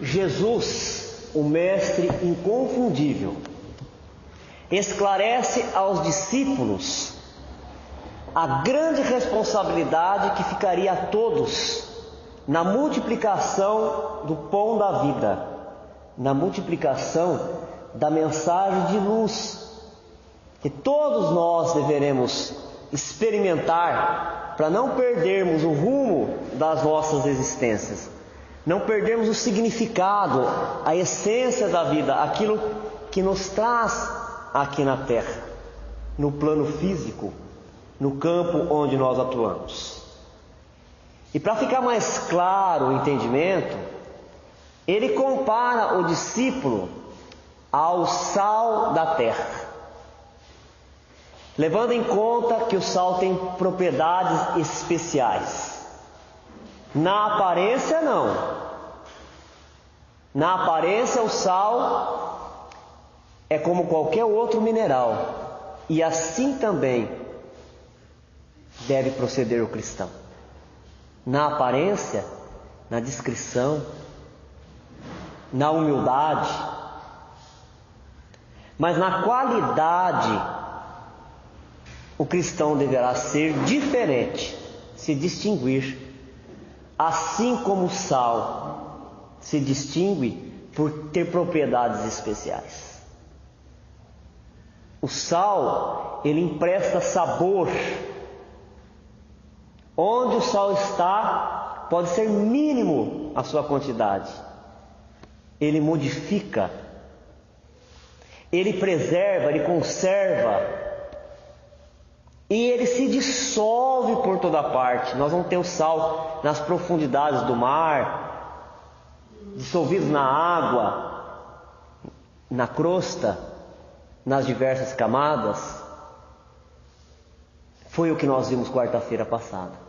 Jesus, o Mestre inconfundível, esclarece aos discípulos a grande responsabilidade que ficaria a todos na multiplicação do pão da vida, na multiplicação da mensagem de luz, que todos nós deveremos experimentar para não perdermos o rumo das nossas existências, não perdermos o significado, a essência da vida, aquilo que nos traz aqui na Terra, no plano físico, no campo onde nós atuamos. E para ficar mais claro o entendimento, ele compara o discípulo ao sal da terra, levando em conta que o sal tem propriedades especiais. Na aparência, não. Na aparência, o sal é como qualquer outro mineral, e assim também deve proceder o cristão. Na aparência, na discrição, na humildade, mas na qualidade, o cristão deverá ser diferente, se distinguir, assim como o sal se distingue por ter propriedades especiais. O sal, ele empresta sabor. Onde o sal está, pode ser mínimo a sua quantidade. Ele modifica, ele preserva, ele conserva, e ele se dissolve por toda parte. Nós vamos ter o sal nas profundidades do mar, dissolvido na água, na crosta, nas diversas camadas. Foi o que nós vimos quarta-feira passada.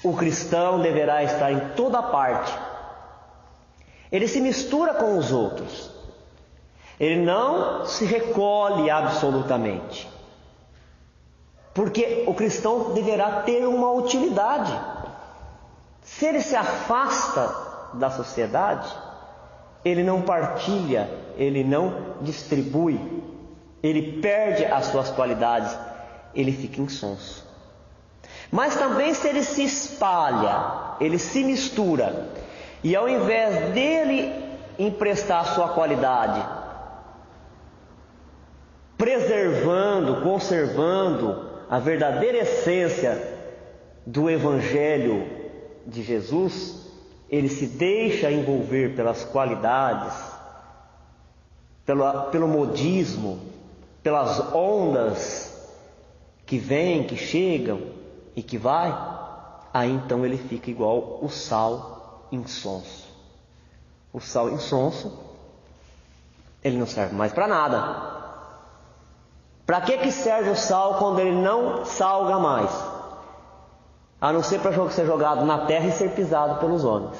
O cristão deverá estar em toda parte. Ele se mistura com os outros. Ele não se recolhe absolutamente. Porque o cristão deverá ter uma utilidade. Se ele se afasta da sociedade, ele não partilha, ele não distribui, ele perde as suas qualidades, ele fica insonso. Mas também se ele se espalha, ele se mistura, e ao invés dele emprestar a sua qualidade, preservando, conservando a verdadeira essência do Evangelho de Jesus, ele se deixa envolver pelas qualidades, pelo modismo, pelas ondas que vêm, que chegam e que vai, aí então ele fica igual o sal insonso. O sal insonso, ele não serve mais para nada. Para que serve o sal quando ele não salga mais? A não ser para ser jogado na terra e ser pisado pelos homens.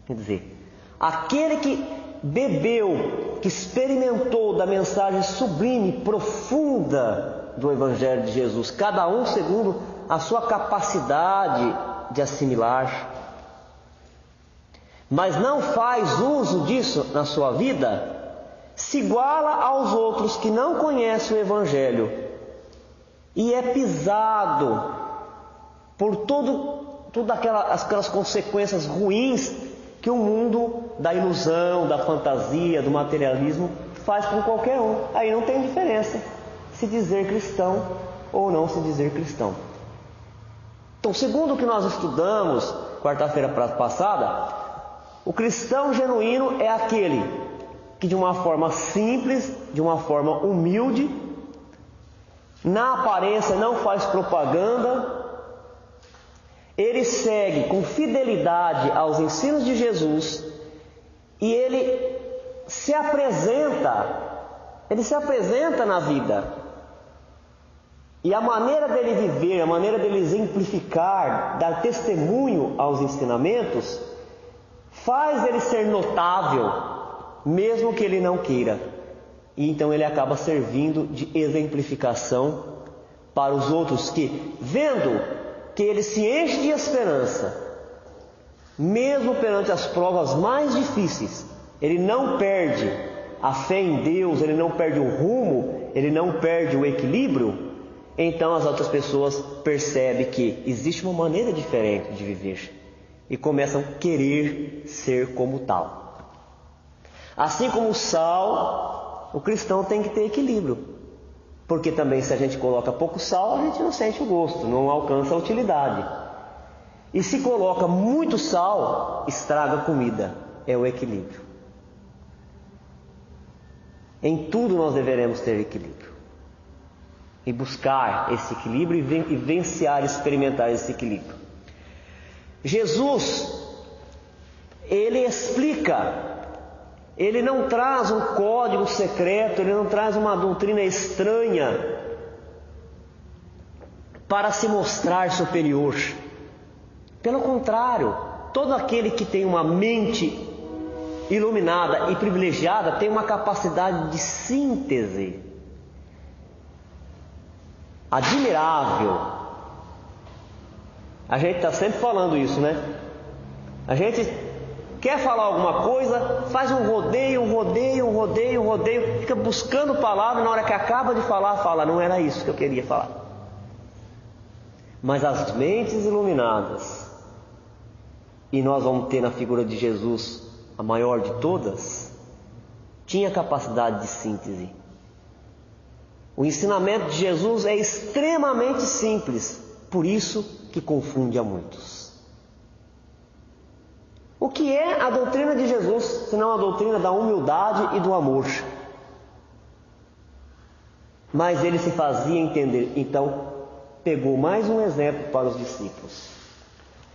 Quer dizer, aquele que bebeu, que experimentou da mensagem sublime, profunda do Evangelho de Jesus, cada um segundo a sua capacidade de assimilar, mas não faz uso disso na sua vida, se iguala aos outros que não conhecem o Evangelho e é pisado por todas aquelas consequências ruins que o mundo da ilusão, da fantasia, do materialismo faz com qualquer um. Aí não tem diferença se dizer cristão ou não se dizer cristão. Então, segundo o que nós estudamos quarta-feira passada, o cristão genuíno é aquele que de uma forma simples, de uma forma humilde, na aparência não faz propaganda, ele segue com fidelidade aos ensinos de Jesus e ele se apresenta na vida. E a maneira dele viver, a maneira dele exemplificar, dar testemunho aos ensinamentos, faz ele ser notável, mesmo que ele não queira. E então ele acaba servindo de exemplificação para os outros que, vendo que ele se enche de esperança, mesmo perante as provas mais difíceis, ele não perde a fé em Deus, ele não perde o rumo, ele não perde o equilíbrio, então as outras pessoas percebem que existe uma maneira diferente de viver e começam a querer ser como tal. Assim como o sal, o cristão tem que ter equilíbrio, porque também se a gente coloca pouco sal, a gente não sente o gosto, não alcança a utilidade. E se coloca muito sal, estraga a comida, é o equilíbrio. Em tudo nós deveremos ter equilíbrio. E buscar esse equilíbrio e vencer, experimentar esse equilíbrio. Jesus, ele explica, ele não traz um código secreto, ele não traz uma doutrina estranha para se mostrar superior. Pelo contrário, todo aquele que tem uma mente iluminada e privilegiada tem uma capacidade de síntese admirável. A gente está sempre falando isso, né? A gente quer falar alguma coisa, faz um rodeio, fica buscando palavra, na hora que acaba de falar, fala, não era isso que eu queria falar. Mas as mentes iluminadas, e nós vamos ter na figura de Jesus a maior de todas, tinha capacidade de síntese. O ensinamento de Jesus é extremamente simples, por isso que confunde a muitos. O que é a doutrina de Jesus, senão a doutrina da humildade e do amor? Mas ele se fazia entender, então pegou mais um exemplo para os discípulos.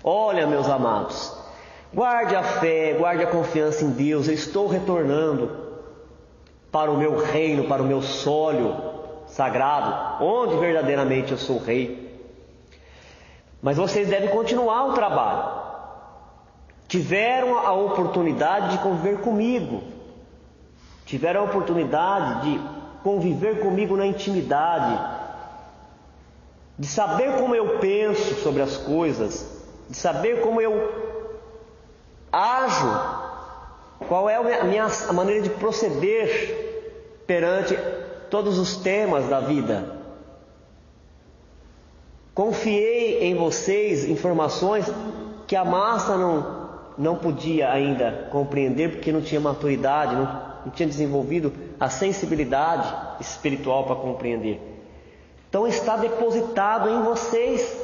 Olha, meus amados, guarde a fé, guarde a confiança em Deus, eu estou retornando para o meu reino, para o meu sólio sagrado, onde verdadeiramente eu sou rei. Mas vocês devem continuar o trabalho. Tiveram a oportunidade de conviver comigo, tiveram a oportunidade de conviver comigo na intimidade, de saber como eu penso sobre as coisas, de saber como eu ajo, qual é a maneira de proceder perante todos os temas da vida. Confiei em vocês informações que a massa não podia ainda compreender, porque não tinha maturidade, não tinha desenvolvido a sensibilidade espiritual para compreender. Então está depositado em vocês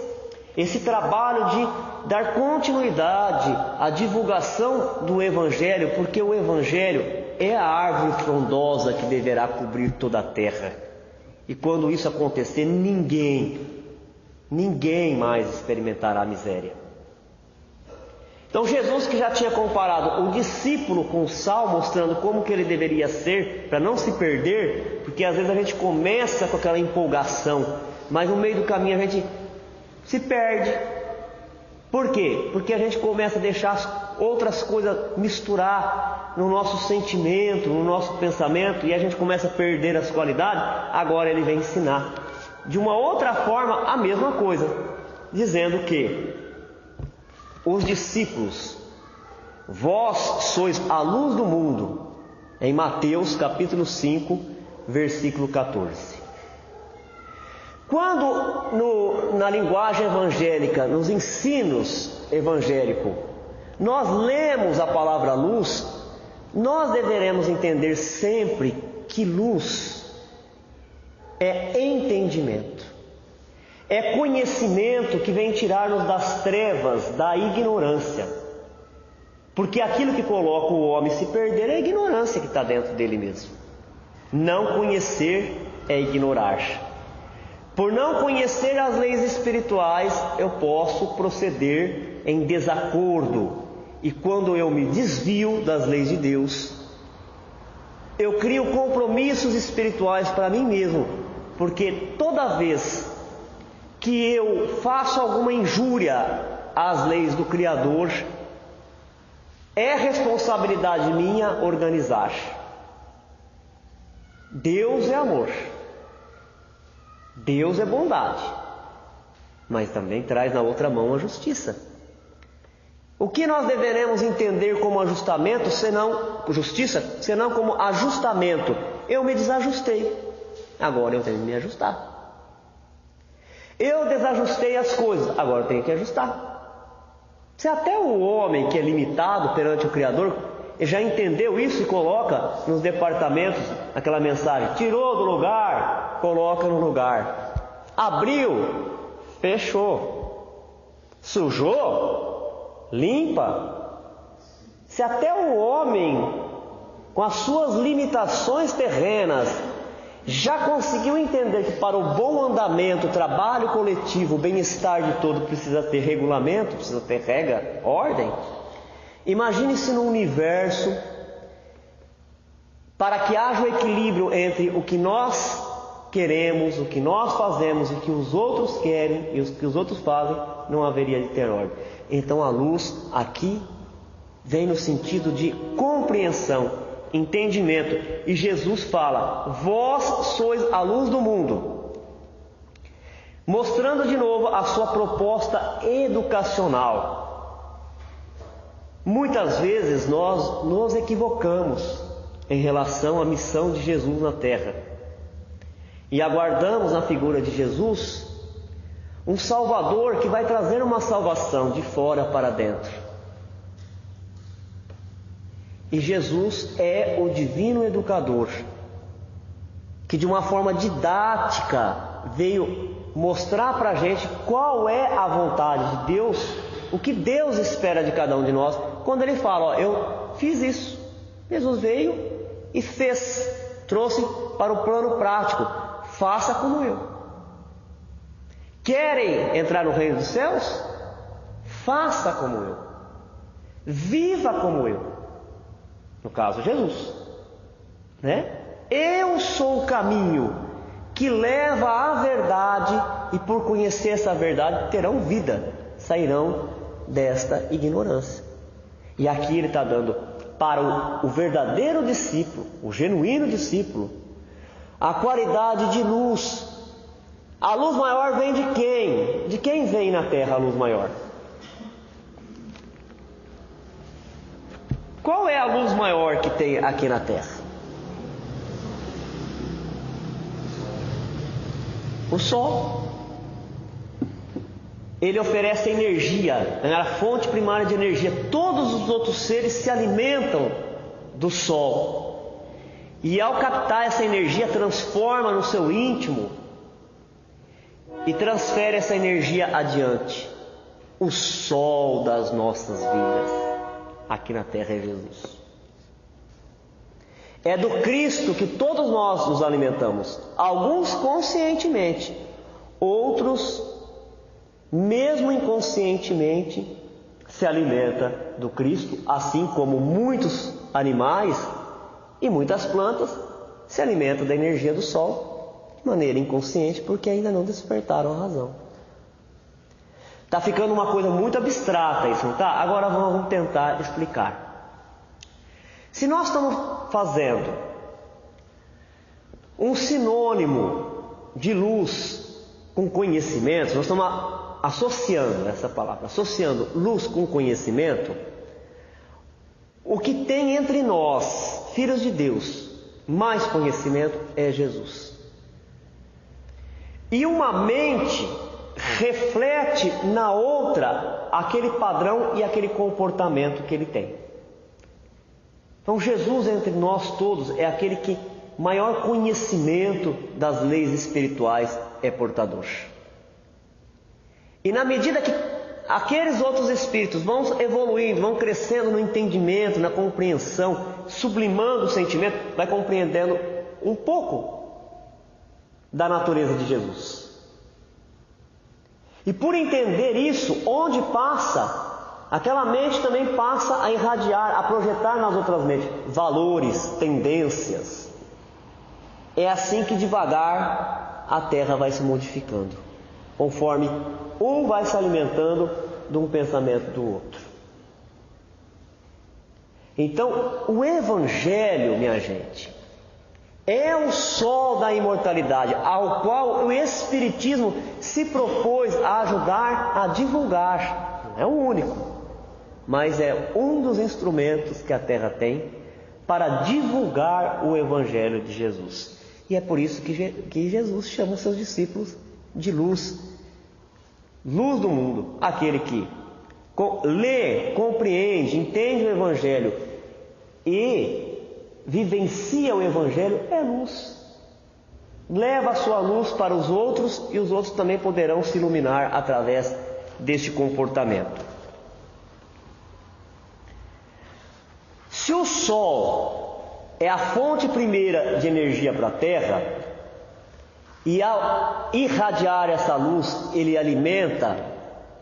esse trabalho de dar continuidade à divulgação do Evangelho, porque o Evangelho é a árvore frondosa que deverá cobrir toda a terra. E quando isso acontecer, ninguém mais experimentará a miséria. Então Jesus, que já tinha comparado o discípulo com o sal, mostrando como que ele deveria ser, para não se perder, porque às vezes a gente começa com aquela empolgação, mas no meio do caminho a gente se perde. Por quê? Porque a gente começa a deixar outras coisas misturar no nosso sentimento, no nosso pensamento, e a gente começa a perder as qualidades. Agora ele vem ensinar de uma outra forma a mesma coisa, dizendo que os discípulos, vós sois a luz do mundo, em Mateus capítulo 5, versículo 14. Quando na linguagem evangélica, nos ensinos evangélicos, nós lemos a palavra luz, nós deveremos entender sempre que luz é entendimento, é conhecimento que vem tirar-nos das trevas, da ignorância. Porque aquilo que coloca o homem se perder é a ignorância que está dentro dele mesmo. Não conhecer é ignorar. Por não conhecer as leis espirituais, eu posso proceder em desacordo. E quando eu me desvio das leis de Deus, eu crio compromissos espirituais para mim mesmo. Porque toda vez que eu faço alguma injúria às leis do Criador, é responsabilidade minha organizar. Deus é amor, Deus é bondade, mas também traz na outra mão a justiça. O que nós deveremos entender como ajustamento, senão justiça, senão como ajustamento? Eu me desajustei, agora eu tenho que me ajustar. Eu desajustei as coisas, agora eu tenho que ajustar. Se até o homem que é limitado perante o Criador já entendeu isso e coloca nos departamentos aquela mensagem: tirou do lugar, coloca no lugar. Abriu, fechou. Sujou, limpa. Se até o homem, com as suas limitações terrenas, já conseguiu entender que para o bom andamento, o trabalho coletivo, o bem-estar de todo precisa ter regulamento, precisa ter regra, ordem. Imagine-se no universo, para que haja o equilíbrio entre o que nós queremos, o que nós fazemos, o que os outros querem e o que os outros fazem, não haveria de ter ordem. Então a luz aqui vem no sentido de compreensão, entendimento. E Jesus fala: vós sois a luz do mundo, mostrando de novo a sua proposta educacional. Muitas vezes nós nos equivocamos em relação à missão de Jesus na terra e aguardamos na figura de Jesus um Salvador que vai trazer uma salvação de fora para dentro. E Jesus é o divino educador que de uma forma didática veio mostrar para a gente qual é a vontade de Deus, o que Deus espera de cada um de nós, quando Ele fala: ó, eu fiz isso. Jesus veio e fez, trouxe para o plano prático: faça como eu. Querem entrar no reino dos céus? Faça como eu. Viva como eu. No caso, Jesus, né? Eu sou o caminho que leva à verdade, e por conhecer essa verdade terão vida, sairão desta ignorância. E aqui ele está dando para o verdadeiro discípulo, o genuíno discípulo, a qualidade de luz. A luz maior vem de quem? De quem vem na terra a luz maior? Qual é a luz maior que tem aqui na terra? O sol. Ele oferece energia, é a fonte primária de energia. Todos os outros seres se alimentam do sol. E ao captar essa energia, transforma no seu íntimo e transfere essa energia adiante. O sol das nossas vidas aqui na terra é Jesus. É do Cristo que todos nós nos alimentamos. Alguns conscientemente, outros, mesmo inconscientemente, se alimenta do Cristo, assim como muitos animais e muitas plantas se alimentam da energia do sol de maneira inconsciente, porque ainda não despertaram a razão. Está ficando uma coisa muito abstrata isso, não está? Agora vamos tentar explicar. Se nós estamos fazendo um sinônimo de luz com conhecimento, nós estamos associando essa palavra, associando luz com conhecimento, o que tem entre nós, filhos de Deus, mais conhecimento é Jesus. E uma mente reflete na outra aquele padrão e aquele comportamento que ele tem. Então Jesus entre nós todos é aquele que maior conhecimento das leis espirituais é portador. E na medida que aqueles outros espíritos vão evoluindo, vão crescendo no entendimento, na compreensão, sublimando o sentimento, vai compreendendo um pouco da natureza de Jesus. E por entender isso, onde passa, aquela mente também passa a irradiar, a projetar nas outras mentes valores, tendências. É assim que devagar a Terra vai se modificando, conforme um vai se alimentando de um pensamento do outro. Então, o Evangelho, minha gente, é o sol da imortalidade, ao qual o Espiritismo se propôs a ajudar a divulgar. Não é o único, mas é um dos instrumentos que a terra tem para divulgar o Evangelho de Jesus. E é por isso que Jesus chama os seus discípulos de luz. Luz do mundo. Aquele que lê, compreende, entende o Evangelho e vivencia o Evangelho é luz. Leva a sua luz para os outros e os outros também poderão se iluminar através deste comportamento. Se o Sol é a fonte primeira de energia para a Terra, e ao irradiar essa luz, ele alimenta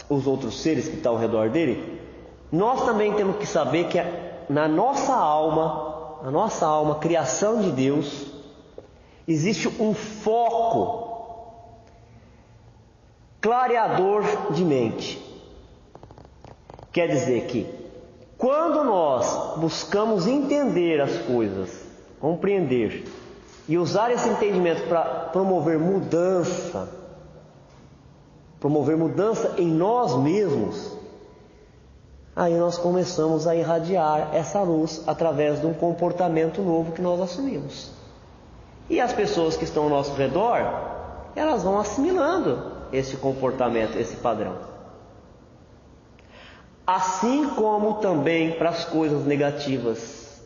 os outros seres que estão ao redor dele, nós também temos que saber que na nossa alma, criação de Deus, existe um foco clareador de mente. Quer dizer que quando nós buscamos entender as coisas, compreender e usar esse entendimento para promover mudança em nós mesmos, aí nós começamos a irradiar essa luz através de um comportamento novo que nós assumimos. E as pessoas que estão ao nosso redor, elas vão assimilando esse comportamento, esse padrão. Assim como também para as coisas negativas,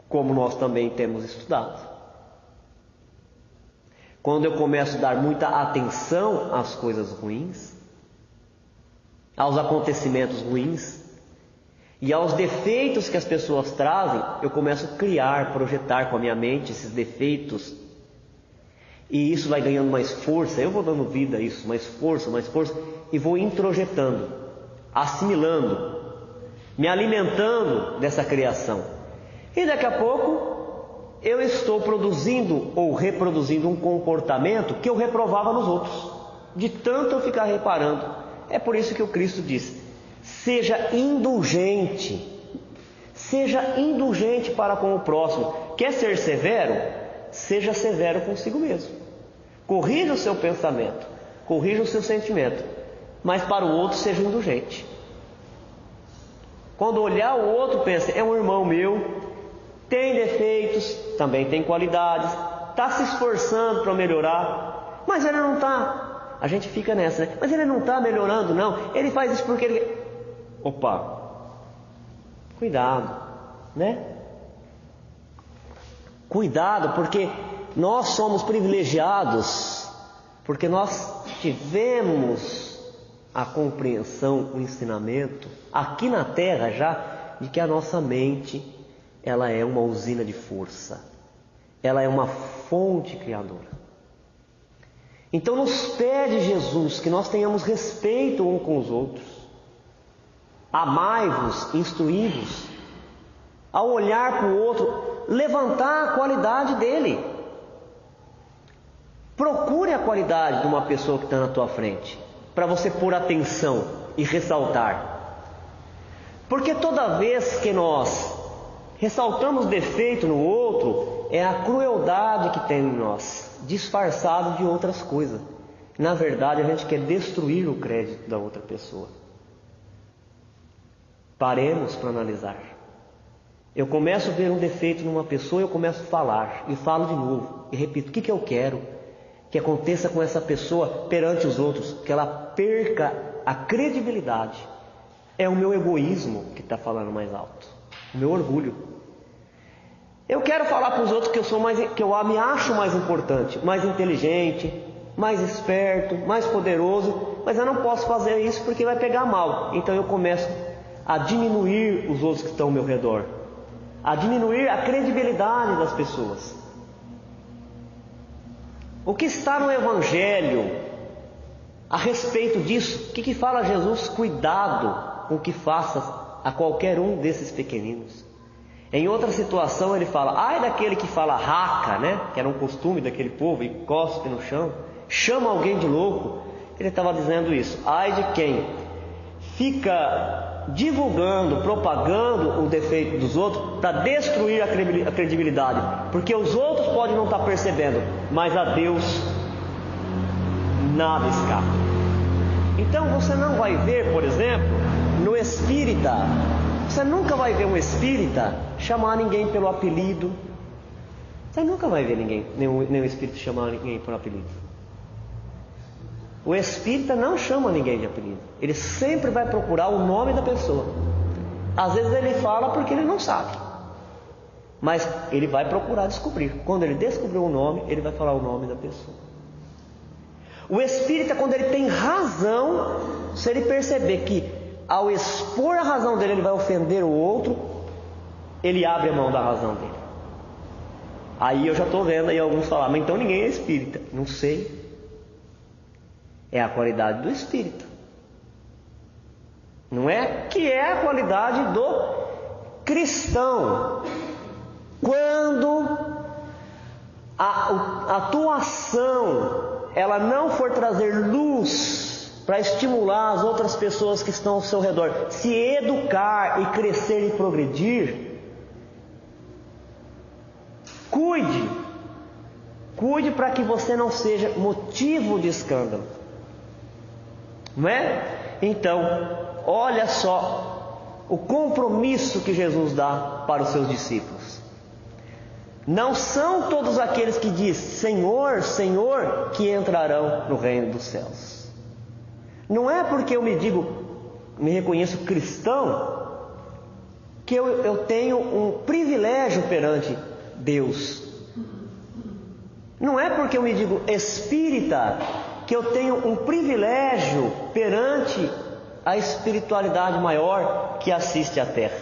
como nós também temos estudado. Quando eu começo a dar muita atenção às coisas ruins, aos acontecimentos ruins e aos defeitos que as pessoas trazem, eu começo a criar, projetar com a minha mente esses defeitos. E isso vai ganhando mais força, eu vou dando vida a isso, mais força, e vou introjetando, assimilando, me alimentando dessa criação. E daqui a pouco eu estou produzindo ou reproduzindo um comportamento que eu reprovava nos outros, de tanto eu ficar reparando. É por isso que o Cristo diz: seja indulgente para com o próximo. Quer ser severo? Seja severo consigo mesmo. Corrija o seu pensamento, corrija o seu sentimento, mas para o outro seja indulgente. Quando olhar o outro, pense: é um irmão meu, tem defeitos, também tem qualidades, está se esforçando para melhorar, mas ele não está. A gente fica nessa, né? Mas ele não está melhorando, não. Ele faz isso porque ele... Opa, cuidado, né? Cuidado, porque nós somos privilegiados, porque nós tivemos a compreensão, o ensinamento, aqui na Terra já, de que a nossa mente, ela é uma usina de força, ela é uma fonte criadora. Então nos pede Jesus que nós tenhamos respeito uns com os outros, amai-vos, instruí-vos, ao olhar para o outro, levantar a qualidade dele. Procure a qualidade de uma pessoa que está na tua frente, para você pôr atenção e ressaltar. Porque toda vez que nós ressaltamos defeito no outro, é a crueldade que tem em nós, disfarçado de outras coisas. Na verdade, a gente quer destruir o crédito da outra pessoa. Paremos para analisar. Eu começo a ver um defeito numa pessoa, eu começo a falar, e falo de novo, e repito: o que eu quero que aconteça com essa pessoa perante os outros? Que ela perca a credibilidade. É o meu egoísmo que está falando mais alto, o meu orgulho. Eu quero falar para os outros que eu me acho mais importante, mais inteligente, mais esperto, mais poderoso, mas eu não posso fazer isso porque vai pegar mal. Então eu começo a diminuir os outros que estão ao meu redor, a diminuir a credibilidade das pessoas. O que está no Evangelho a respeito disso? O que fala Jesus? Cuidado com o que faças a qualquer um desses pequeninos. Em outra situação ele fala: ai daquele que fala raca, né? Que era um costume daquele povo, e cospe no chão, chama alguém de louco. Ele estava dizendo isso: ai de quem fica divulgando, propagando o defeito dos outros para destruir a credibilidade, porque os outros podem não estar percebendo, mas a Deus nada escapa. Então você não vai ver, por exemplo, no espírita vida, você nunca vai ver um espírita chamar ninguém pelo apelido. Você nunca vai ver nenhum espírito chamar ninguém por apelido. O espírita não chama ninguém de apelido. Ele sempre vai procurar o nome da pessoa. Às vezes ele fala porque ele não sabe, mas ele vai procurar descobrir. Quando ele descobrir o nome, ele vai falar o nome da pessoa. O espírita, quando ele tem razão, se ele perceber que ao expor a razão dele ele vai ofender o outro, ele abre a mão da razão dele. Aí eu já estou vendo aí alguns falar, mas então ninguém é espírita. Não sei. É a qualidade do espírita. Não é? Que é a qualidade do cristão. Quando a atuação ela não for trazer luz para estimular as outras pessoas que estão ao seu redor, se educar e crescer e progredir, cuide para que você não seja motivo de escândalo, não é? Então, olha só o compromisso que Jesus dá para os seus discípulos. Não são todos aqueles que dizem Senhor, Senhor, que entrarão no reino dos céus. Não é porque eu me reconheço cristão, que eu tenho um privilégio perante Deus. Não é porque eu me digo espírita, que eu tenho um privilégio perante a espiritualidade maior que assiste à terra.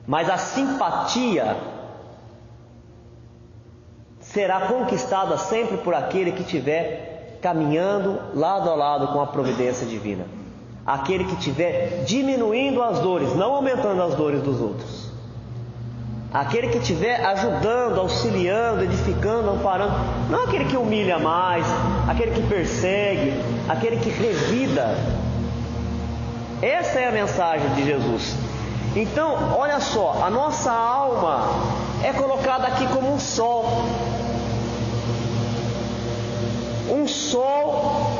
Mas a simpatia será conquistada sempre por aquele que estiver caminhando lado a lado com a providência divina. Aquele que estiver diminuindo as dores, não aumentando as dores dos outros. Aquele que estiver ajudando, auxiliando, edificando, amparando. Não aquele que humilha mais, aquele que persegue, aquele que revida. Essa é a mensagem de Jesus. Então, olha só, a nossa alma é colocada aqui como um sol. Um sol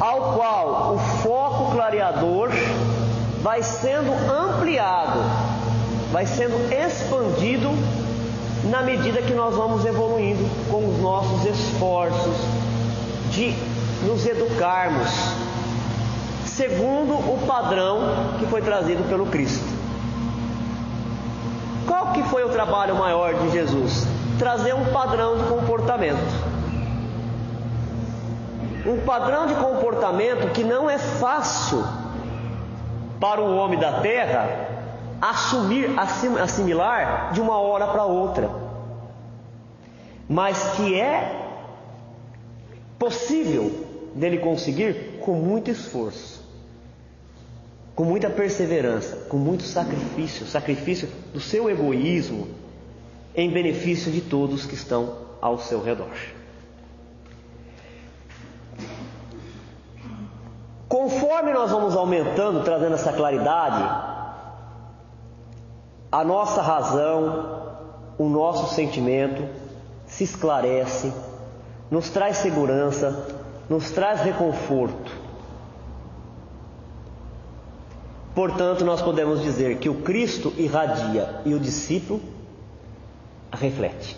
ao qual o foco clareador vai sendo ampliado, vai sendo expandido na medida que nós vamos evoluindo com os nossos esforços de nos educarmos segundo o padrão que foi trazido pelo Cristo. Qual que foi o trabalho maior de Jesus? Trazer um padrão de comportamento. Um padrão de comportamento que não é fácil para o homem da terra assimilar de uma hora para outra, mas que é possível dele conseguir com muito esforço, com muita perseverança, com muito sacrifício do seu egoísmo em benefício de todos que estão ao seu redor. Conforme nós vamos aumentando, trazendo essa claridade, a nossa razão, o nosso sentimento se esclarece, nos traz segurança, nos traz reconforto. Portanto, nós podemos dizer que o Cristo irradia e o discípulo reflete.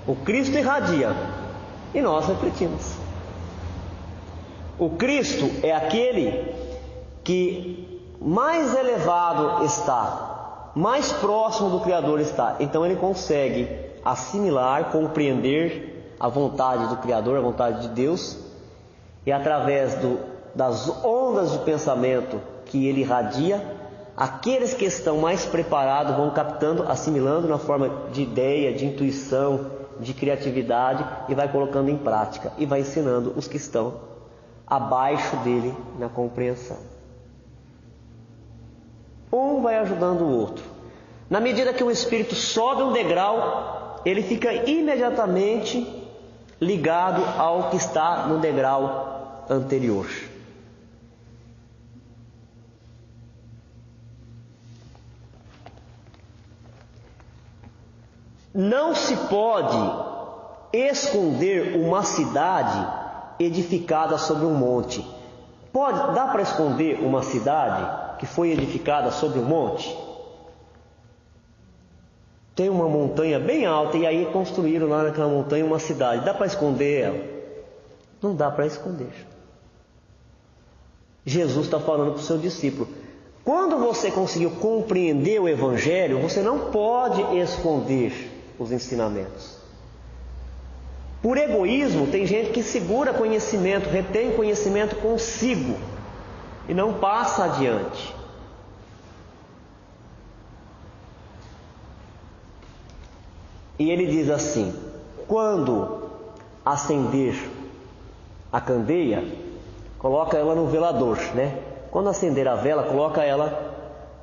O Cristo irradia e nós refletimos. O Cristo é aquele que mais elevado está, mais próximo do Criador está. Então ele consegue assimilar, compreender a vontade do Criador, a vontade de Deus, e através das ondas de pensamento que ele irradia, aqueles que estão mais preparados vão captando, assimilando na forma de ideia, de intuição, de criatividade, e vai colocando em prática, e vai ensinando os que estão abaixo dele na compreensão. Um vai ajudando o outro. Na medida que o espírito sobe um degrau, ele fica imediatamente ligado ao que está no degrau anterior. Não se pode esconder uma cidade edificada sobre um monte. Dá para esconder uma cidade que foi edificada sobre um monte? Tem uma montanha bem alta e aí construíram lá naquela montanha uma cidade. Dá para esconder ela? Não dá para esconder. Jesus está falando para o seu discípulo: quando você conseguiu compreender o Evangelho, você não pode esconder os ensinamentos. Por egoísmo, tem gente que segura conhecimento, retém conhecimento consigo e não passa adiante. E ele diz assim: quando acender a candeia, coloca ela no velador, né? Quando acender a vela, coloca ela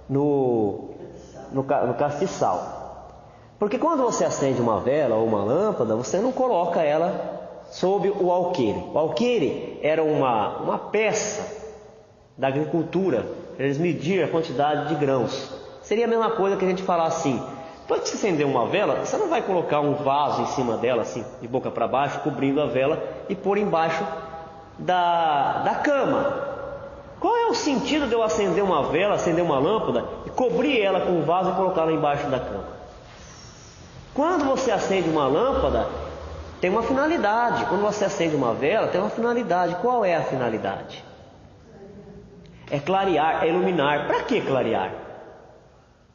no castiçal. Porque quando você acende uma vela ou uma lâmpada, você não coloca ela sob o alqueire. O alqueire era uma peça da agricultura, eles mediam a quantidade de grãos. Seria a mesma coisa que a gente falar assim: depois que você acender uma vela, você não vai colocar um vaso em cima dela, assim, de boca para baixo, cobrindo a vela e pôr embaixo da cama. Qual é o sentido de eu acender uma vela, acender uma lâmpada e cobrir ela com um vaso e colocá-la embaixo da cama? Quando você acende uma lâmpada, tem uma finalidade. Quando você acende uma vela, tem uma finalidade. Qual é a finalidade? É clarear, é iluminar. Para que clarear?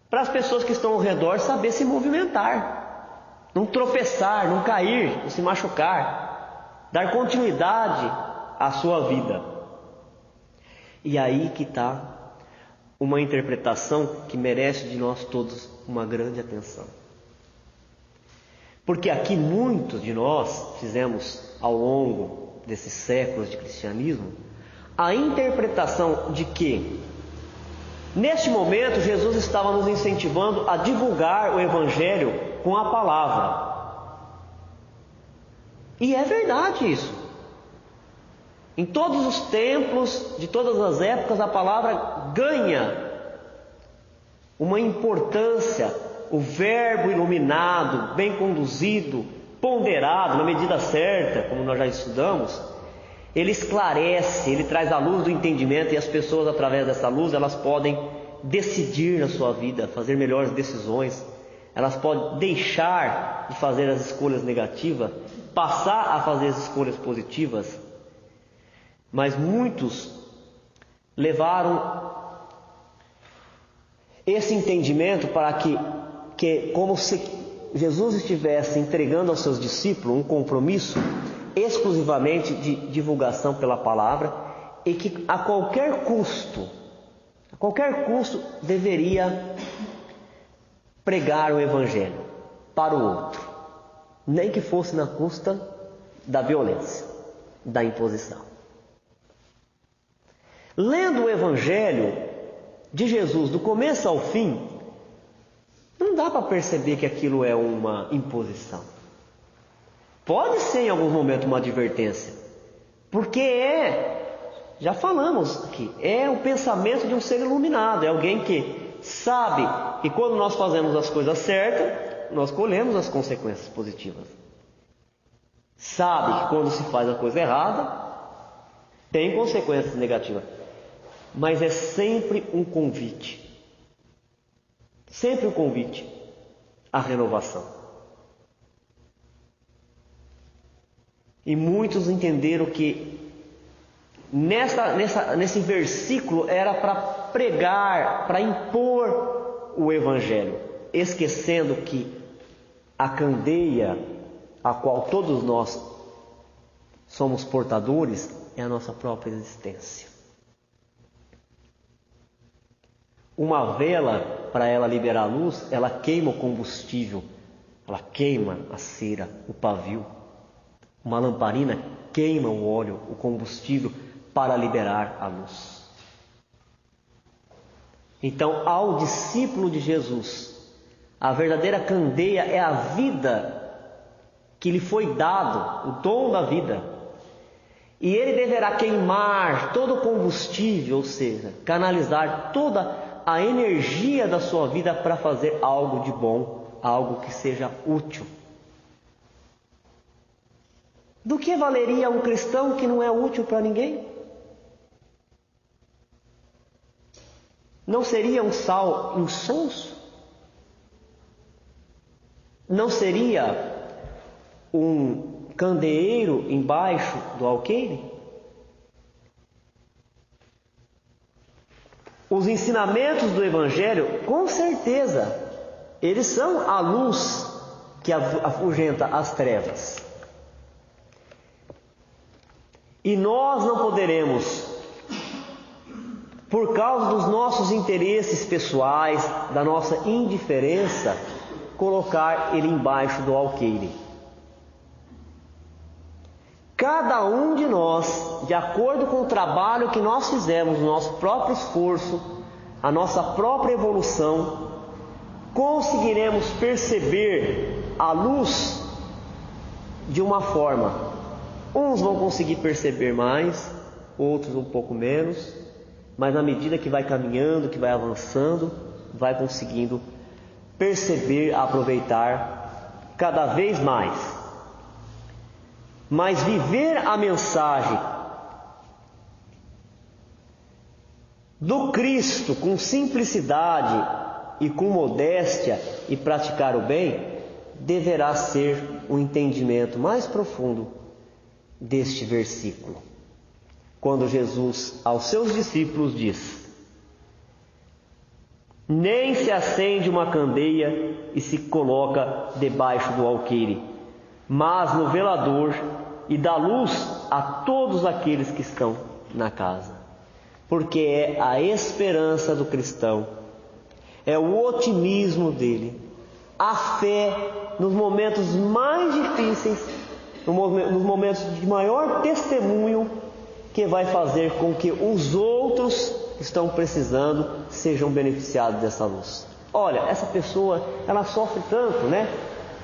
Para as pessoas que estão ao redor saber se movimentar, não tropeçar, não cair, não se machucar, dar continuidade à sua vida. E aí que está uma interpretação que merece de nós todos uma grande atenção. Porque aqui muitos de nós fizemos ao longo desses séculos de cristianismo a interpretação de que neste momento Jesus estava nos incentivando a divulgar o Evangelho com a palavra. E é verdade isso. Em todos os templos, de todas as épocas, a palavra ganha uma importância. O verbo iluminado, bem conduzido, ponderado, na medida certa, como nós já estudamos, ele esclarece, ele traz a luz do entendimento, e as pessoas, através dessa luz, elas podem decidir na sua vida, fazer melhores decisões, elas podem deixar de fazer as escolhas negativas, passar a fazer as escolhas positivas. Mas muitos levaram esse entendimento para que como se Jesus estivesse entregando aos seus discípulos um compromisso exclusivamente de divulgação pela palavra, e que a qualquer custo deveria pregar o Evangelho para o outro, nem que fosse na custa da violência, da imposição. Lendo o Evangelho de Jesus do começo ao fim, não dá para perceber que aquilo é uma imposição. Pode ser em alguns momentos uma advertência, porque já falamos aqui, é o pensamento de um ser iluminado, é alguém que sabe que quando nós fazemos as coisas certas, nós colhemos as consequências positivas. Sabe que quando se faz a coisa errada, tem consequências negativas. Mas é sempre um convite. Sempre um convite à renovação. E muitos entenderam que nesse versículo era para pregar, para impor o Evangelho, esquecendo que a candeia a qual todos nós somos portadores é a nossa própria existência. Uma vela, para ela liberar luz, ela queima o combustível, ela queima a cera, o pavio. Uma lamparina queima o óleo, o combustível, para liberar a luz. Então, ao discípulo de Jesus, a verdadeira candeia é a vida que lhe foi dado, o dom da vida. E ele deverá queimar todo o combustível, ou seja, canalizar toda a energia da sua vida para fazer algo de bom, algo que seja útil. Do que valeria um cristão que não é útil para ninguém? Não seria um sal insonso? Não seria um candeeiro embaixo do alqueire? Os ensinamentos do Evangelho, com certeza, eles são a luz que afugenta as trevas. E nós não poderemos, por causa dos nossos interesses pessoais, da nossa indiferença, colocar ele embaixo do alqueire. Cada um de nós, de acordo com o trabalho que nós fizemos, o nosso próprio esforço, a nossa própria evolução, conseguiremos perceber a luz de uma forma. Uns vão conseguir perceber mais, outros um pouco menos, mas na medida que vai caminhando, que vai avançando, vai conseguindo perceber, aproveitar cada vez mais. Mas viver a mensagem do Cristo com simplicidade e com modéstia e praticar o bem, deverá ser o entendimento mais profundo deste versículo. Quando Jesus aos seus discípulos diz: nem se acende uma candeia e se coloca debaixo do alqueire, mas no velador, e dá luz a todos aqueles que estão na casa. Porque é a esperança do cristão, é o otimismo dele, a fé nos momentos mais difíceis, nos momentos de maior testemunho, que vai fazer com que os outros que estão precisando sejam beneficiados dessa luz. Olha, essa pessoa, ela sofre tanto, né?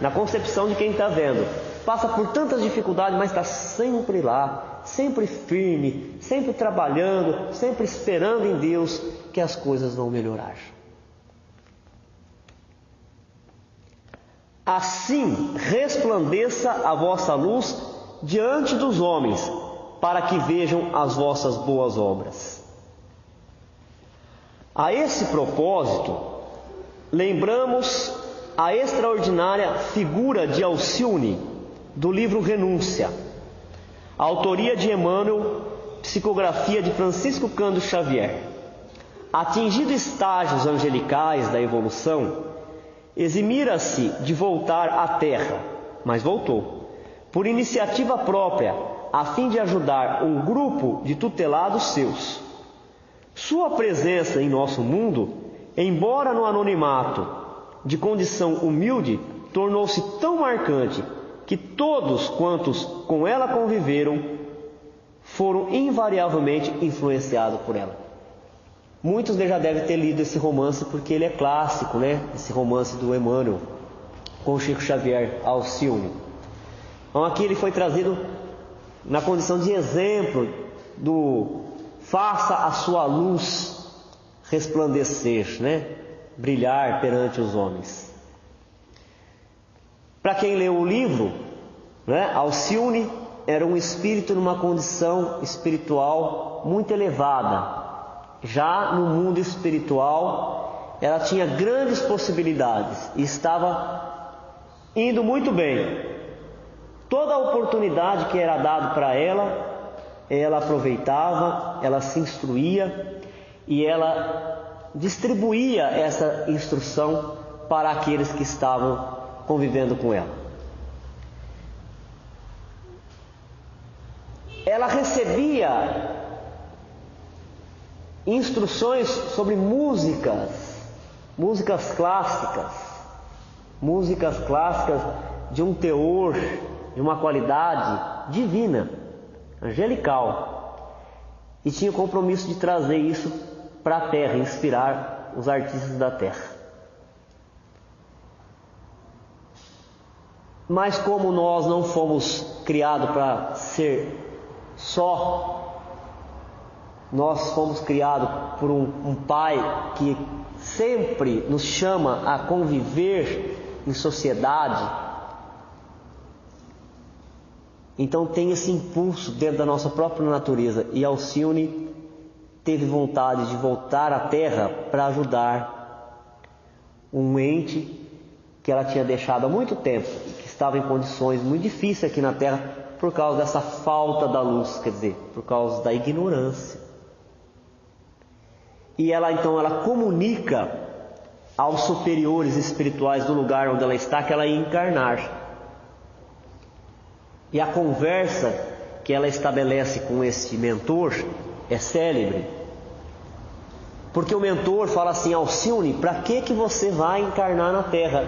Na concepção de quem está vendo, passa por tantas dificuldades, mas está sempre lá, sempre firme, sempre trabalhando, sempre esperando em Deus que as coisas vão melhorar. Assim resplandeça a vossa luz diante dos homens, para que vejam as vossas boas obras. A esse propósito, lembramos a extraordinária figura de Alcione, do livro Renúncia, autoria de Emmanuel, psicografia de Francisco Cândido Xavier. Atingido estágios angelicais da evolução, eximira-se de voltar à Terra, mas voltou, por iniciativa própria, a fim de ajudar um grupo de tutelados seus. Sua presença em nosso mundo, embora no anonimato, de condição humilde, tornou-se tão marcante que todos quantos com ela conviveram foram invariavelmente influenciados por ela. Muitos já devem ter lido esse romance porque ele é clássico, né? Esse romance do Emmanuel com Chico Xavier, Alcione. Então aqui ele foi trazido na condição de exemplo do faça a sua luz resplandecer, né? Brilhar perante os homens. Para quem leu o livro, né, Alcione era um espírito numa condição espiritual muito elevada. Já no mundo espiritual, ela tinha grandes possibilidades e estava indo muito bem. Toda a oportunidade que era dada para ela, ela aproveitava, ela se instruía e ela distribuía essa instrução para aqueles que estavam convivendo com ela. Ela recebia instruções sobre músicas clássicas de um teor, de uma qualidade divina, angelical, e tinha o compromisso de trazer isso para a Terra, inspirar os artistas da Terra. Mas como nós não fomos criados para ser só, nós fomos criados por um Pai que sempre nos chama a conviver em sociedade. Então tem esse impulso dentro da nossa própria natureza. E Alcione teve vontade de voltar à terra para ajudar um ente que ela tinha deixado há muito tempo, que estava em condições muito difíceis aqui na terra por causa dessa falta da luz, quer dizer, por causa da ignorância. E ela então comunica aos superiores espirituais do lugar onde ela está que ela ia encarnar. E a conversa que ela estabelece com esse mentor é célebre, porque o mentor fala assim: Alcione, para que você vai encarnar na Terra?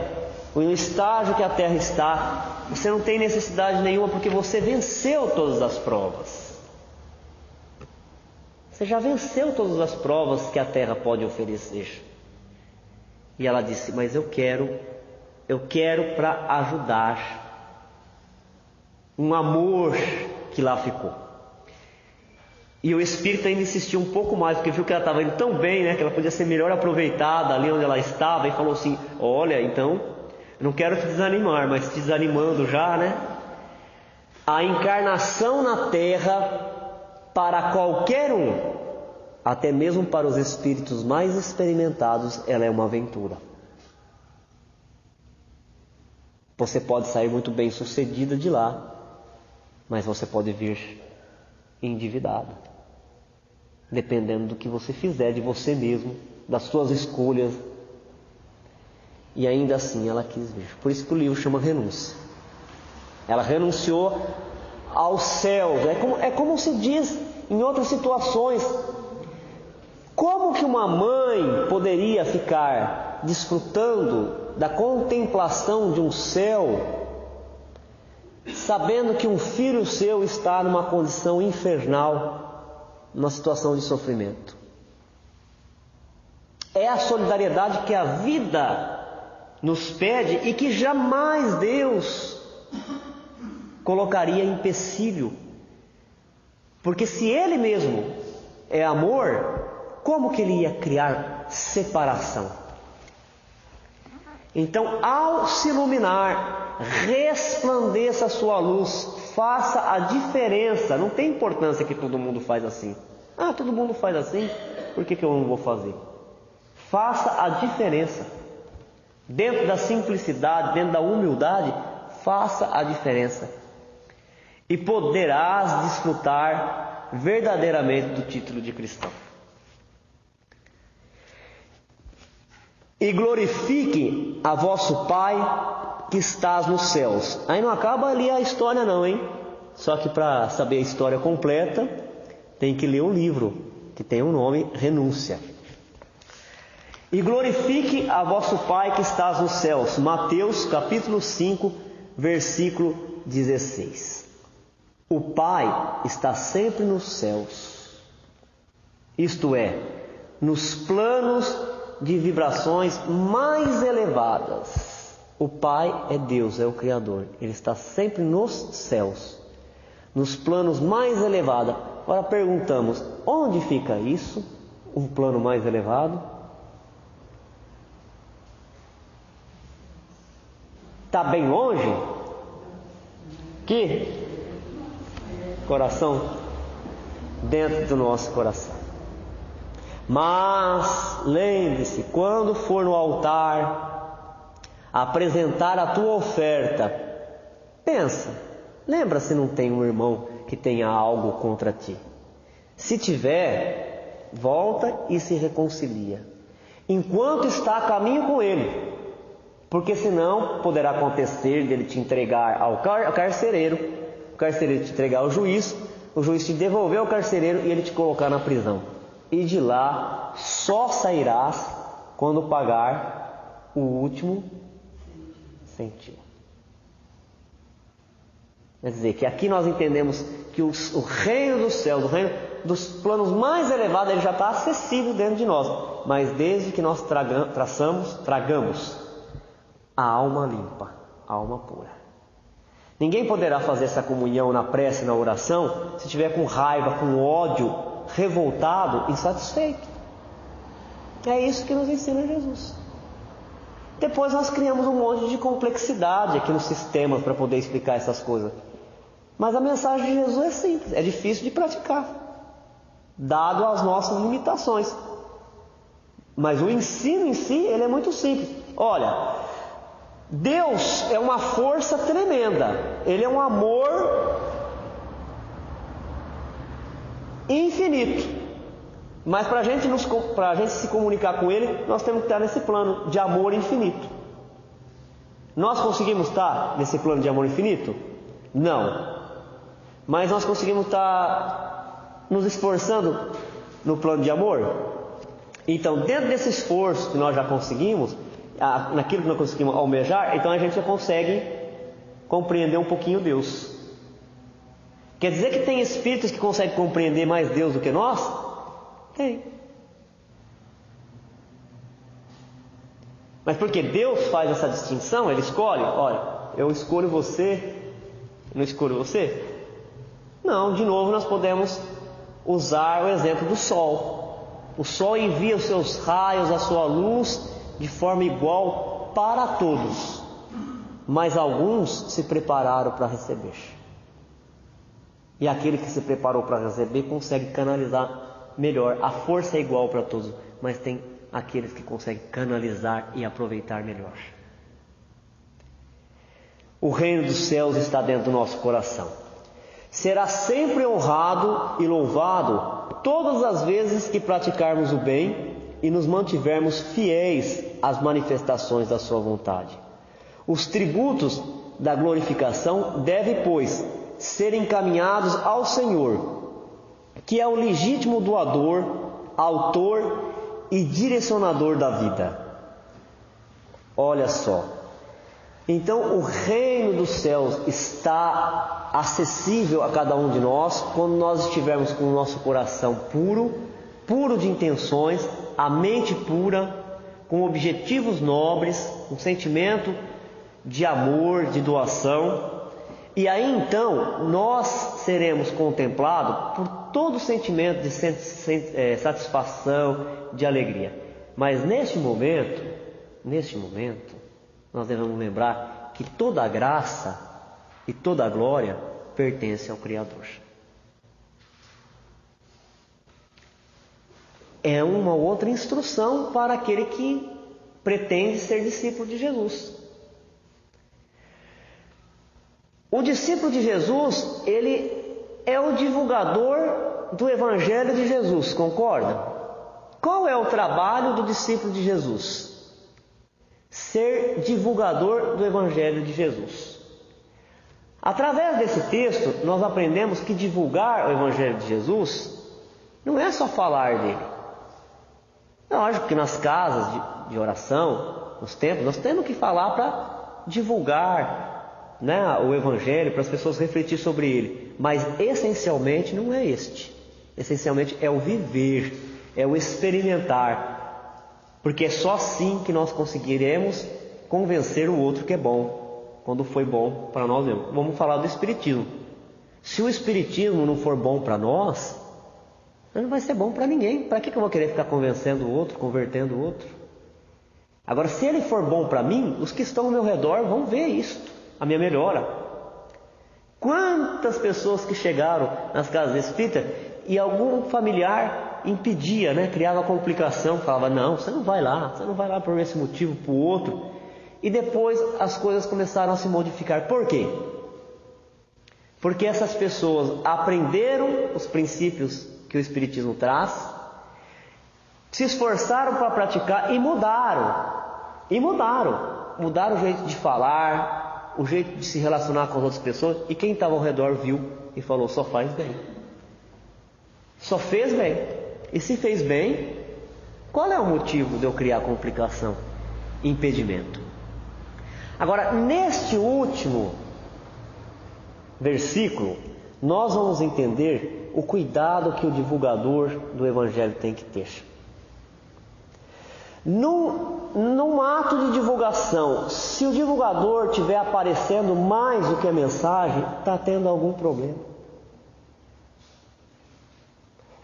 No estágio que a Terra está, você não tem necessidade nenhuma, porque você venceu todas as provas. Você já venceu todas as provas que a Terra pode oferecer. E ela disse: mas eu quero para ajudar um amor que lá ficou. E o Espírito ainda insistiu um pouco mais, porque viu que ela estava indo tão bem, né, que ela podia ser melhor aproveitada ali onde ela estava, e falou assim: olha, então, eu não quero te desanimar, mas te desanimando já, né? A encarnação na Terra, para qualquer um, até mesmo para os espíritos mais experimentados, ela é uma aventura. Você pode sair muito bem sucedida de lá, mas você pode vir endividada, dependendo do que você fizer de você mesmo, das suas escolhas. E ainda assim ela quis vir. Por isso que o livro chama Renúncia. Ela renunciou ao céu. É como se diz em outras situações: como que uma mãe poderia ficar desfrutando da contemplação de um céu, sabendo que um filho seu está numa condição infernal, numa situação de sofrimento? É a solidariedade que a vida nos pede e que jamais Deus colocaria empecilho. Porque se Ele mesmo é amor, como que Ele ia criar separação? Então, ao se iluminar, resplandeça a sua luz, faça a diferença. Não tem importância que todo mundo faz assim. Ah, todo mundo faz assim, por que eu não vou fazer? Faça a diferença. Dentro da simplicidade, dentro da humildade, faça a diferença. E poderás desfrutar verdadeiramente do título de cristão. E glorifique a vosso Pai que estás nos céus. Aí não acaba ali a história não, hein? Só que para saber a história completa, tem que ler o livro, que tem o nome Renúncia. E glorifique a vosso Pai que estás nos céus. Mateus capítulo 5, versículo 16. O Pai está sempre nos céus. Isto é, nos planos de vibrações mais elevadas. O Pai é Deus, é o Criador. Ele está sempre nos céus, nos planos mais elevados. Agora perguntamos: onde fica isso? Um plano mais elevado? Está bem longe? Que? Coração? Dentro do nosso coração. Mas, lembre-se, quando for no altar apresentar a tua oferta, pensa, lembra se não tem um irmão que tenha algo contra ti. Se tiver, volta e se reconcilia, enquanto está a caminho com ele. Porque senão poderá acontecer dele te entregar ao carcereiro, o carcereiro te entregar ao juiz, o juiz te devolver ao carcereiro e ele te colocar na prisão. E de lá só sairás quando pagar o último centimo. Quer dizer, que aqui nós entendemos que o reino dos céus, o reino dos planos mais elevados, ele já está acessível dentro de nós. Mas desde que nós tragamos a alma limpa, a alma pura. Ninguém poderá fazer essa comunhão na prece, na oração, se estiver com raiva, com ódio, revoltado, insatisfeito. É isso que nos ensina Jesus. Depois nós criamos um monte de complexidade aqui nos sistemas para poder explicar essas coisas. Mas a mensagem de Jesus é simples, é difícil de praticar. dado as nossas limitações. Mas o ensino em si, ele é muito simples. Olha, Deus é uma força tremenda. Ele é um amor infinito. Mas para a gente se comunicar com Ele, nós temos que estar nesse plano de amor infinito. Nós conseguimos estar nesse plano de amor infinito? Não. Mas nós conseguimos estar nos esforçando no plano de amor? Então, dentro desse esforço que nós já conseguimos, naquilo que nós conseguimos almejar, então a gente já consegue compreender um pouquinho Deus. Quer dizer que tem espíritos que conseguem compreender mais Deus do que nós? Tem. Mas porque Deus faz essa distinção, Ele escolhe, olha, eu escolho você, não escolho você? Não, de novo nós podemos usar o exemplo do Sol. O Sol envia os seus raios, a sua luz, de forma igual para todos. Mas alguns se prepararam para receber. E aquele que se preparou para receber consegue canalizar melhor. A força é igual para todos, mas tem aqueles que conseguem canalizar e aproveitar melhor. O reino dos céus está dentro do nosso coração. Será sempre honrado e louvado todas as vezes que praticarmos o bem e nos mantivermos fiéis às manifestações da sua vontade. Os tributos da glorificação devem, pois, ser encaminhados ao Senhor, que é o legítimo doador, autor e direcionador da vida. Olha só. Então o reino dos céus está acessível a cada um de nós quando nós estivermos com o nosso coração puro de intenções, a mente pura, com objetivos nobres, um sentimento de amor, de doação. E aí então nós seremos contemplados por todo sentimento de satisfação, de alegria. Mas neste momento, nós devemos lembrar que toda a graça e toda a glória pertence ao Criador. É uma outra instrução para aquele que pretende ser discípulo de Jesus. O discípulo de Jesus, ele é o divulgador do Evangelho de Jesus, concorda? Qual é o trabalho do discípulo de Jesus? Ser divulgador do Evangelho de Jesus. Através desse texto, nós aprendemos que divulgar o Evangelho de Jesus não é só falar dele. É lógico que nas casas de oração, nos templos, nós temos que falar para divulgar, né, o Evangelho, para as pessoas refletir sobre ele. Mas essencialmente não é este. Essencialmente é o viver, é o experimentar. Porque é só assim que nós conseguiremos convencer o outro que é bom, quando foi bom para nós mesmos. Vamos falar do Espiritismo. Se o Espiritismo não for bom para nós, não vai ser bom para ninguém. Para que eu vou querer ficar convencendo o outro, convertendo o outro? Agora, se ele for bom para mim, os que estão ao meu redor vão ver isso, a minha melhora. Quantas pessoas que chegaram nas casas espíritas e algum familiar impedia, né? Criava complicação, falava, não, você não vai lá por esse motivo, por outro. E depois as coisas começaram a se modificar. Por quê? Porque essas pessoas aprenderam os princípios que o Espiritismo traz, se esforçaram para praticar e mudaram. Mudaram o jeito de falar, o jeito de se relacionar com as outras pessoas, e quem estava ao redor viu e falou, só faz bem. Só fez bem. E se fez bem, qual é o motivo de eu criar complicação, impedimento? Agora, neste último versículo, nós vamos entender o cuidado que o divulgador do Evangelho tem que ter. Num ato de divulgação, se o divulgador estiver aparecendo mais do que a mensagem, está tendo algum problema.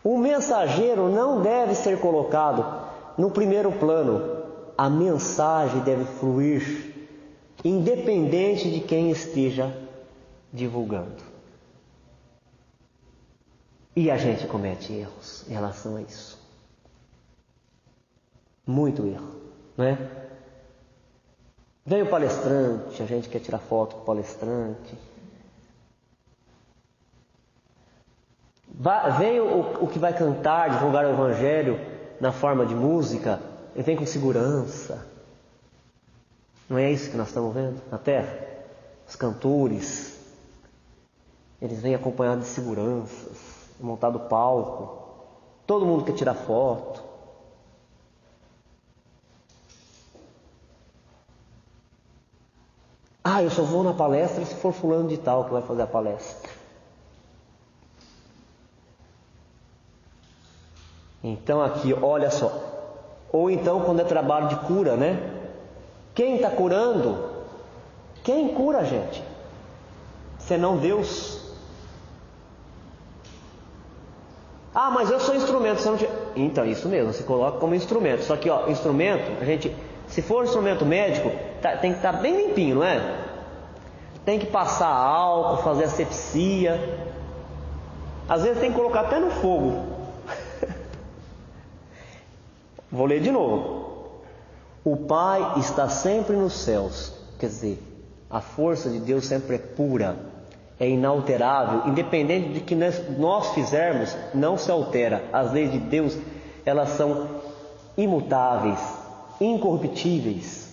O mensageiro não deve ser colocado no primeiro plano. A mensagem deve fluir, independente de quem esteja divulgando. E a gente comete erros em relação a isso. Muito erro, não é? Vem o palestrante, a gente quer tirar foto com o palestrante. Veio o que vai cantar, divulgar o Evangelho na forma de música, ele vem com segurança. Não é isso que nós estamos vendo na Terra? Os cantores, eles vêm acompanhados de seguranças, montado palco, todo mundo quer tirar foto. Eu só vou na palestra se for fulano de tal que vai fazer a palestra. Então aqui, olha só. Ou então quando é trabalho de cura, né? Quem está curando? Quem cura a gente? Senão Deus. Mas eu sou instrumento. Você não te... Então, isso mesmo, se coloca como instrumento. Só que, instrumento, se for instrumento médico, tem que estar bem limpinho, não é? Tem que passar álcool, fazer asepsia. Às vezes tem que colocar até no fogo. Vou ler de novo. O Pai está sempre nos céus. Quer dizer, a força de Deus sempre é pura, é inalterável, independente de que nós fizermos, não se altera. As leis de Deus, elas são imutáveis, incorruptíveis.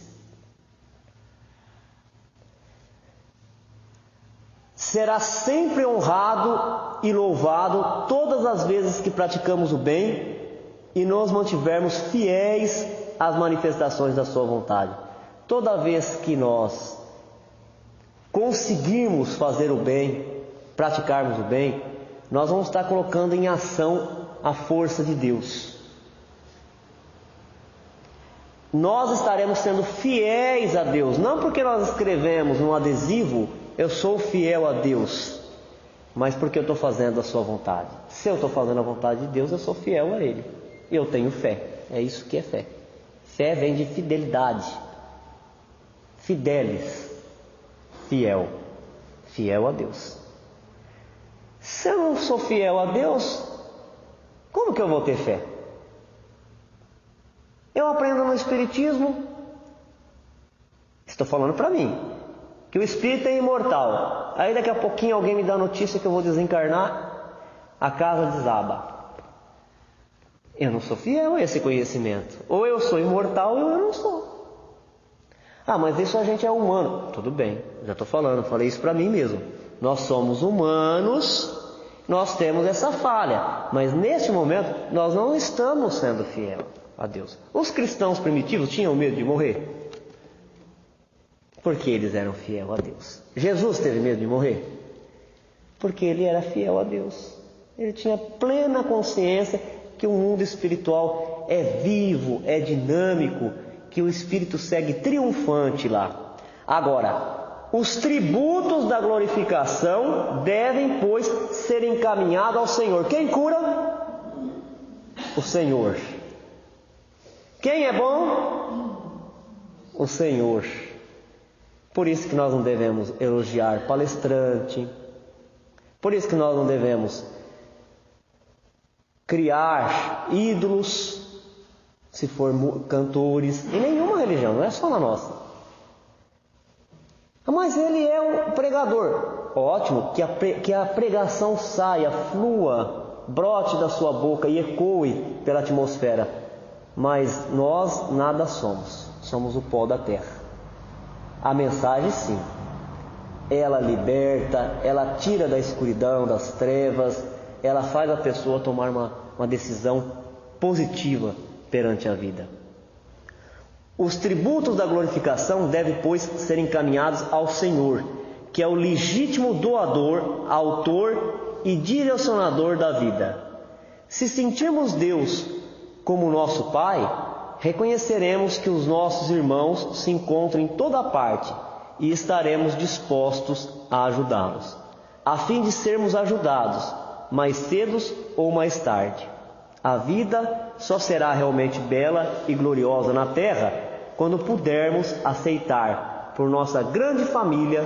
Será sempre honrado e louvado todas as vezes que praticamos o bem e nos mantivermos fiéis às manifestações da sua vontade. Toda vez que nós conseguirmos fazer o bem, praticarmos o bem, nós vamos estar colocando em ação a força de Deus. Nós estaremos sendo fiéis a Deus, não porque nós escrevemos num adesivo, eu sou fiel a Deus, mas porque eu estou fazendo a sua vontade. Se eu estou fazendo a vontade de Deus, eu sou fiel a Ele. Eu tenho fé. É isso que é fé. Fé vem de fidelidade. Fidelis. Fiel. Fiel a Deus. Se eu não sou fiel a Deus, como que eu vou ter fé? Eu aprendo no Espiritismo, estou falando para mim, que o Espírito é imortal. Aí daqui a pouquinho alguém me dá a notícia que eu vou desencarnar, a casa desaba. Eu não sou fiel a esse conhecimento. Ou eu sou imortal ou eu não sou. Mas isso a gente é humano. Tudo bem, já estou falando, falei isso para mim mesmo. Nós somos humanos, nós temos essa falha. Mas neste momento, nós não estamos sendo fiel a Deus. Os cristãos primitivos tinham medo de morrer? Porque eles eram fiel a Deus. Jesus teve medo de morrer? Porque ele era fiel a Deus. Ele tinha plena consciência que o mundo espiritual é vivo, é dinâmico, que o Espírito segue triunfante lá. Agora, os tributos da glorificação devem, pois, ser encaminhados ao Senhor. Quem cura? O Senhor. Quem é bom? O Senhor. Por isso que nós não devemos elogiar palestrante, por isso que nós não devemos criar ídolos, se for cantores, em nenhuma religião, não é só na nossa. Mas ele é um pregador. Ótimo, que a pregação saia, flua, brote da sua boca e ecoe pela atmosfera. Mas nós nada somos, somos o pó da terra. A mensagem sim, ela liberta, ela tira da escuridão, das trevas, ela faz a pessoa tomar uma decisão positiva perante a vida. Os tributos da glorificação devem, pois, ser encaminhados ao Senhor, que é o legítimo doador, autor e direcionador da vida. Se sentirmos Deus como nosso Pai, reconheceremos que os nossos irmãos se encontram em toda parte e estaremos dispostos a ajudá-los, a fim de sermos ajudados, mais cedo ou mais tarde. A vida só será realmente bela e gloriosa na terra quando pudermos aceitar por nossa grande família